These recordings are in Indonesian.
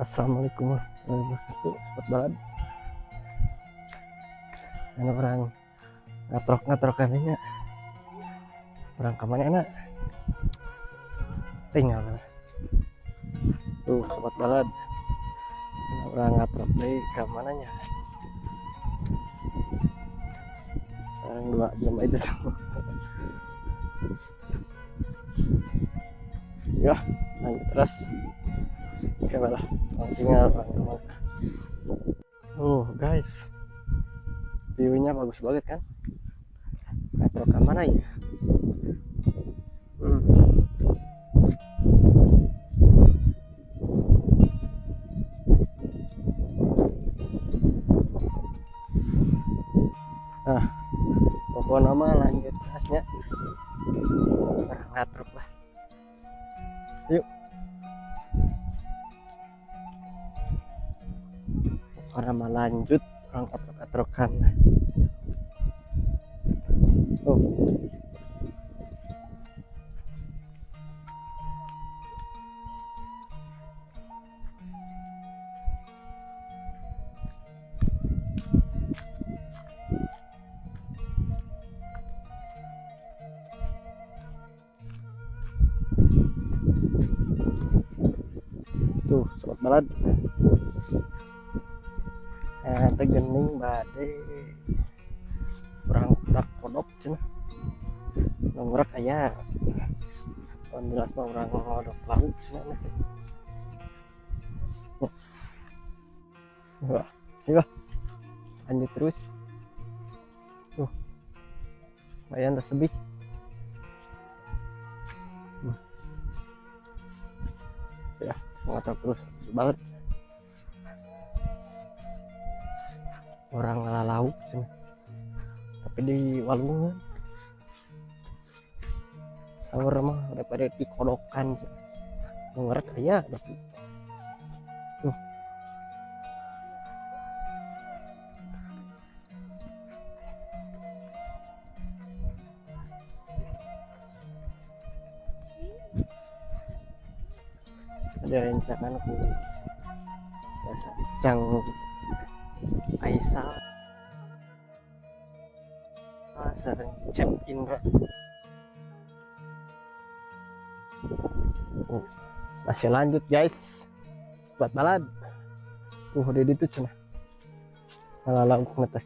Assalamualaikum warahmatullahi wabarakatuh. Sobat balad, ini orang ngatrok kanenya orang kemana enak tinggal tuh sobat balad, ini orang ngatrok dari kemananya sekarang dua jam itu semua. Ya lanjut terus. Oke malah tinggal guys, viewnya bagus banget kan, atau ke mana ya? Nah pokoknya nama lanjut gasnya, ngatruk lah, yuk. Orang mau lanjut orang katrok-katrokan. Tuh sobat balad, gening badai orang udah kodok cina nomor kayak jelas mah orang kodok laut cina wah lanjut terus tuh lumayan tersebih ya ngatok terus banget orang ngalalau cina tapi di walungan sahur mah daripada di kodokan ngerek aja tapi tuh ada rencangan aku biasa cang Aisyah sering cep Indra. Masih lanjut guys buat balad tuh di itu cina lalang teh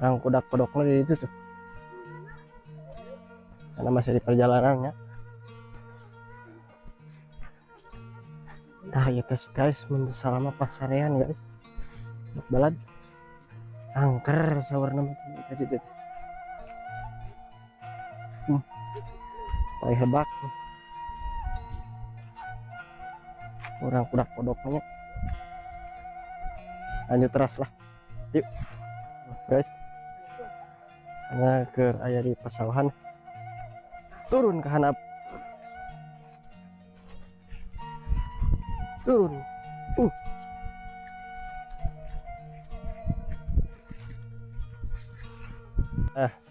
orang kodoknya di itu tuh karena masih di perjalanannya. Nah itu guys selama pasarean guys buat balad angker sahur nama tadi deh paling hebak orang kodoknya. Lanjut terus lah yuk guys, karena ke ayah di pesawahan turun ke handap turun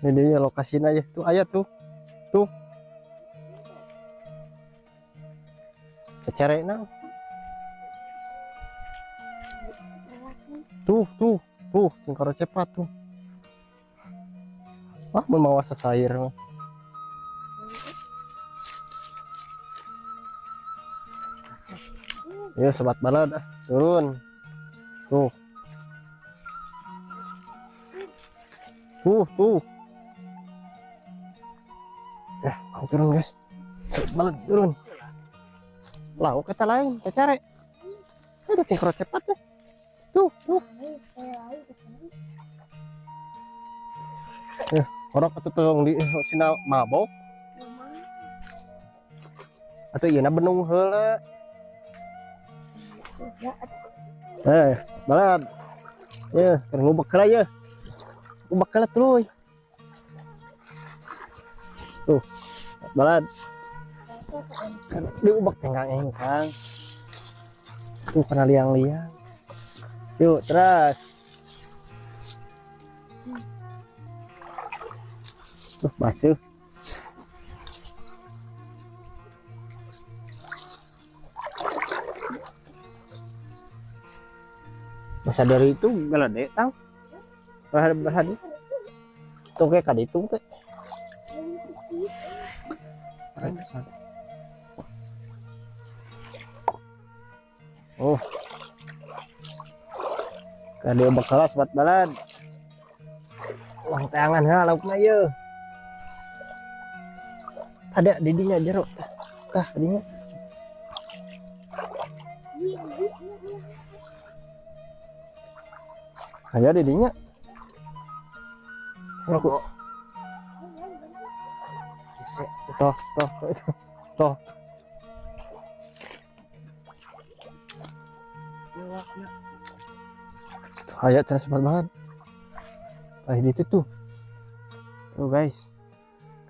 ini dia lokasinya ya tuh ayat tuh kecerena tuh tingkar cepat tuh mau wasa sair ya sobat balad turun tuh mau turun guys, sobat balad turun lau kata lain cari ada tingkar cepat deh tuh orang atau tolong di sini mabok atau iya benung heula balad ya kan ngubek lah ya ngubek lah tuh balad kan diubek engkang tuh kena liang-liang yuk terus tuh basuh masa dari itu gelede tang berhadi tuh kayak kadi itu teh oh kadi obak kelas buat balad uang tangan ha laukna ye ada didinya jeruk tah didinya ayo didinya aku toh ayo cara cepat banget itu tuh guys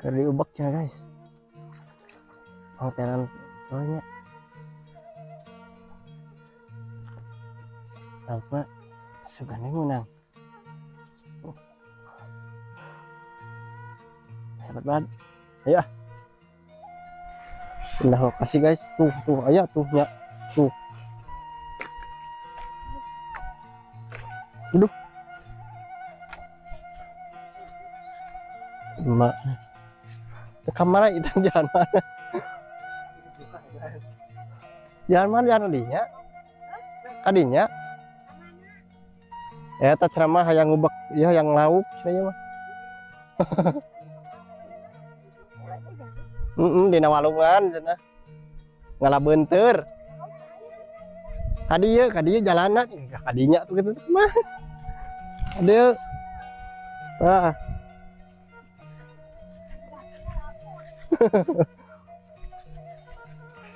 kari ubaknya guys tenan soalnya apa sebenarnya menang cepat banget ayo pindah lokasi guys tuh ayo tuh ya tuh duduk emak kamar itu jalan mana jalan kadinya tak ceramah yang ngubek ya yang lauk saya mah dina walungan cenah ngalabeunteur kadieu jalanan kadinya tuh gitu mah ada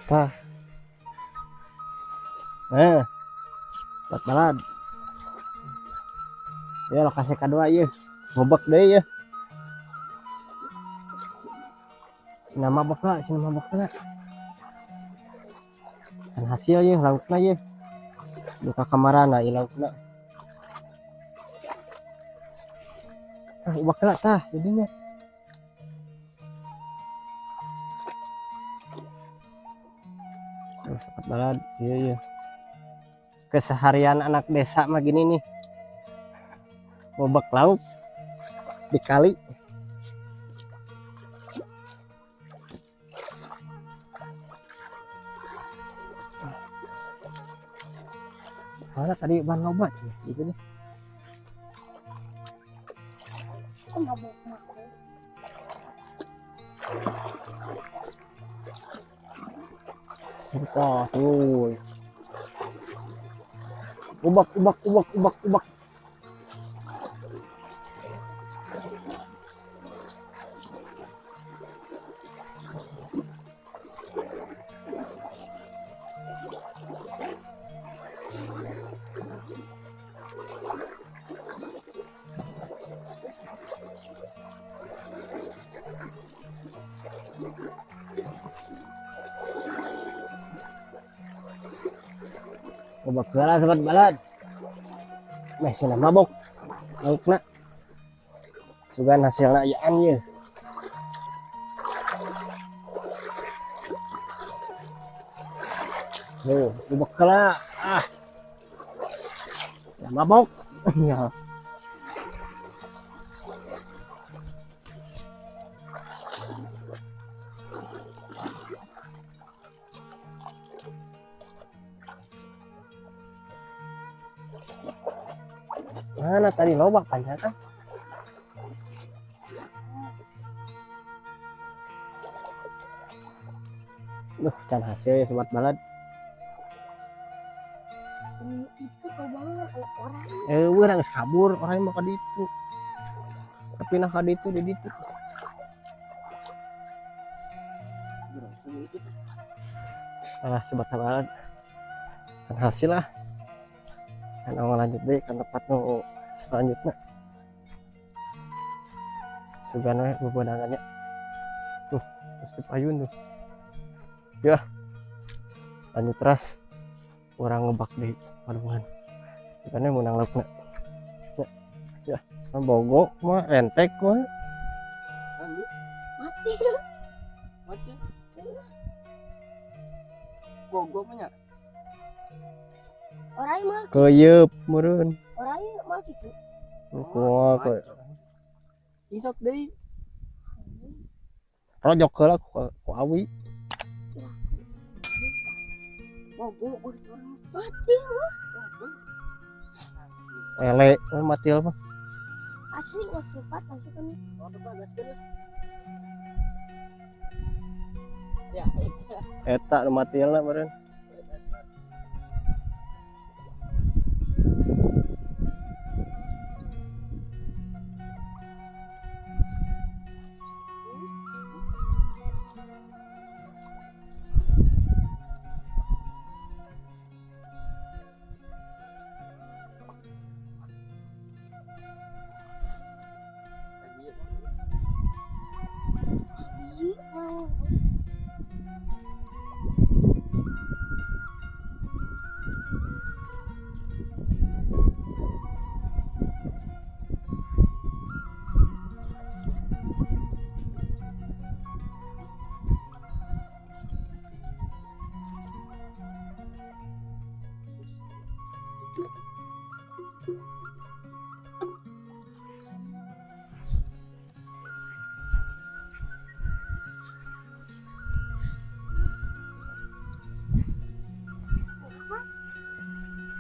tah buat balad ya lokasi kedua ya ngobek deh ya nama mabok lah dan hasil ya laukna ya luka kamarana ya laukna ubak lah tah jadinya cepat balad iya keseharian anak desa mah gini nih ngobek lauk di kali mana tadi ban lobat sih gitu nih tuh ubak ubak segala sobat balad masih mabok laukna sugan hasilna ayaan ye ubak kala mabok ya mana tadi lobak panjatan can hasil ya sobat balad itu kau banget orang orang geus kabur orang mau ke ditu tapi nah ka ditu di ditu sobat balad can hasil lah kan lanjut deh kan tempat nu selanjutnya sugana bebenangannya tuh pasti payun tuh ya lanjut terus orang ngebak di padungan karena menang laukna ya bogo mah entek mah mati bogo punya Orang mal, Keyeup meureun. orang mal gitu. Kumaha ke Isok deui. rojok heula ku awi. Ngobrol Mati wah. Lele mati mah. Asli nggak cepat langsung kan. Ya, Eta nu matielna meureun.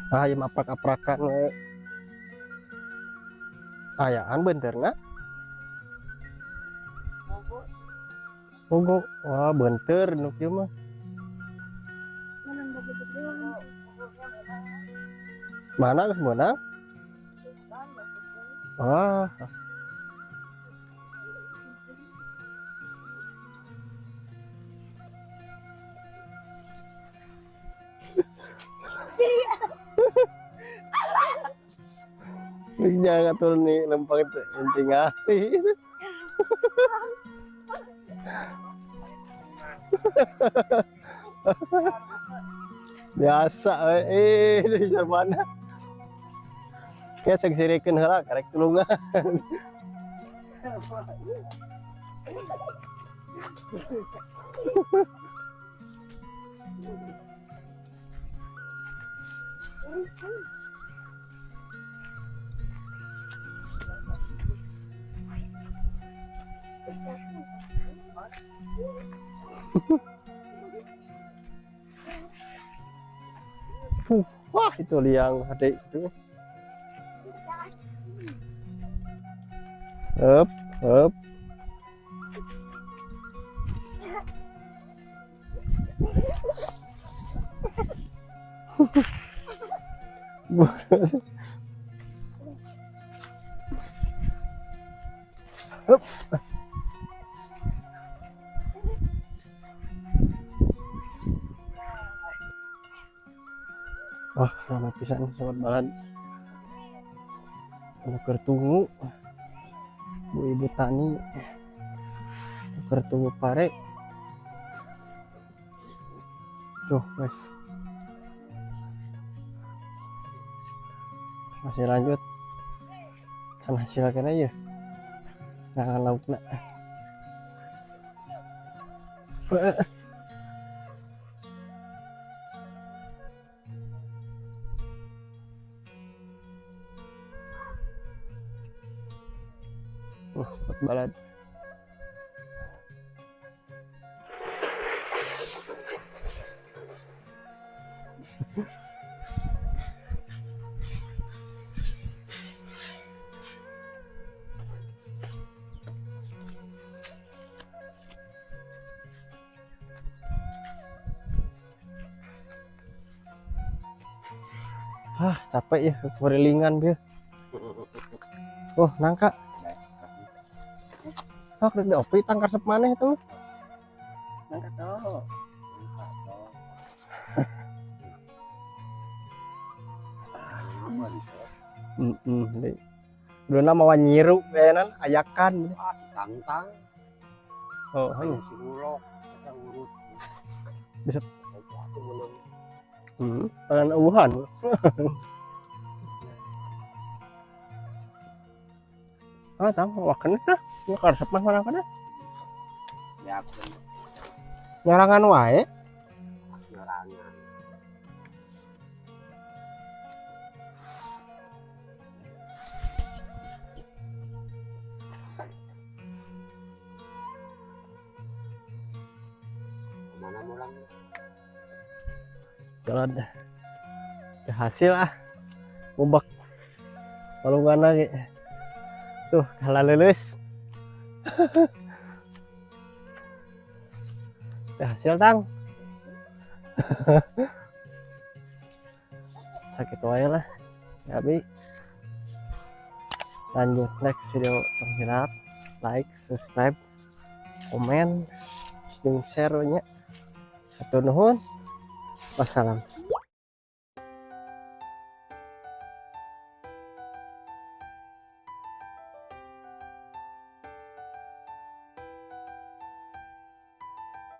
Ah, ieu aprak-aprakan we. Ayaan beunteurna. Mogok. Wah, beunteur nu kieu mah. Menang gede-gede. Mana geus meunang? Wah, jangan turun nih lempang itu inting ahli. Biasa dari mana? Kayak sengsirikeun heula karek tulungan. Wah, itu liang adik itu. Up, up. Up. Wah, lama pisan sobat balad. Nuker tunggu. Bu ibu tani. Nuker tunggu pare. Tuh, guys. Masih lanjut. Sana silakan aja. Nah, laukna. Sobat balad. Capek ya kerilingan dia. Oh, nangka. Oh, udah opi tangkar sep maneh tuh. nangka toh. Dulu nama wanyiru kayaknya ayakan. Tangtang. Oh, hanya Si ulok, yang urut. Bisa. Tangan Wuhan. Ah, tahu wakan nah. Ini karsep mah mana kana? Ya, aku Nyarangan wae. ngerangan. mana mulang. kalau ada hasil ngubek kalau nggak lagi tuh kalah lulus. Hasil tang. Sakit wae lah tapi lanjut next video tong like, subscribe, komen, share nya. Atur nuhun. Wassalam.